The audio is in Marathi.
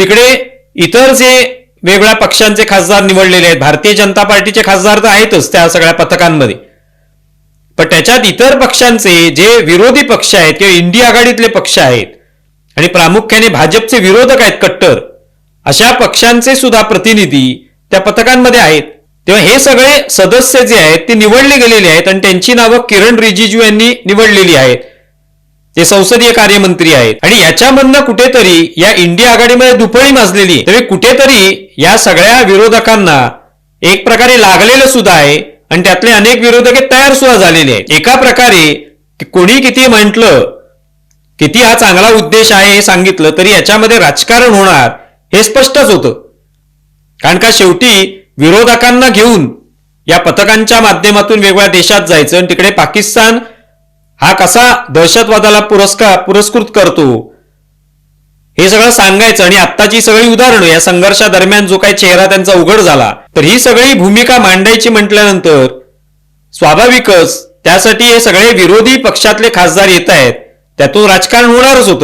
तिकडे इतर जे वेगळ्या पक्षांचे खासदार निवडलेले आहेत, भारतीय जनता पार्टीचे खासदार तर आहेतच त्या सगळ्या पथकांमध्ये, पण त्याच्यात इतर पक्षांचे जे विरोधी पक्ष आहेत किंवा इंडिया आघाडीतले पक्ष आहेत आणि प्रामुख्याने भाजपचे विरोधक आहेत कट्टर, अशा पक्षांचे सुद्धा प्रतिनिधी त्या पथकांमध्ये आहेत. तेव्हा हे सगळे सदस्य जे आहेत ते निवडले गेलेले आहेत आणि त्यांची नावं किरण रिजिजू यांनी निवडलेली आहेत. ते संसदीय कार्यमंत्री आहेत आणि याच्यामधनं कुठेतरी या इंडिया आघाडीमध्ये दुफळी माजलेली आहे. तेव्हा कुठेतरी या सगळ्या विरोधकांना एक प्रकारे लागलेलं सुद्धा आहे आणि त्यातले अनेक विरोधक तयार सुद्धा झालेले आहेत. एका प्रकारे कोणी किती म्हटलं, किती हा चांगला उद्देश आहे हे सांगितलं तरी याच्यामध्ये राजकारण होणार हे स्पष्टच होतं. कारण का शेवटी विरोधकांना घेऊन या पथकांच्या माध्यमातून वेगवेगळ्या देशात जायचं आणि तिकडे पाकिस्तान हा कसा दहशतवादाला पुरस्कृत करतो हे सगळं सांगायचं आणि आत्ताची सगळी उदाहरणं या संघर्षादरम्यान जो काही चेहरा त्यांचा उघड झाला, तर ही सगळी भूमिका मांडायची म्हटल्यानंतर स्वाभाविकच त्यासाठी हे सगळे विरोधी पक्षातले खासदार येत आहेत, त्यातून राजकारण होणारच होतं.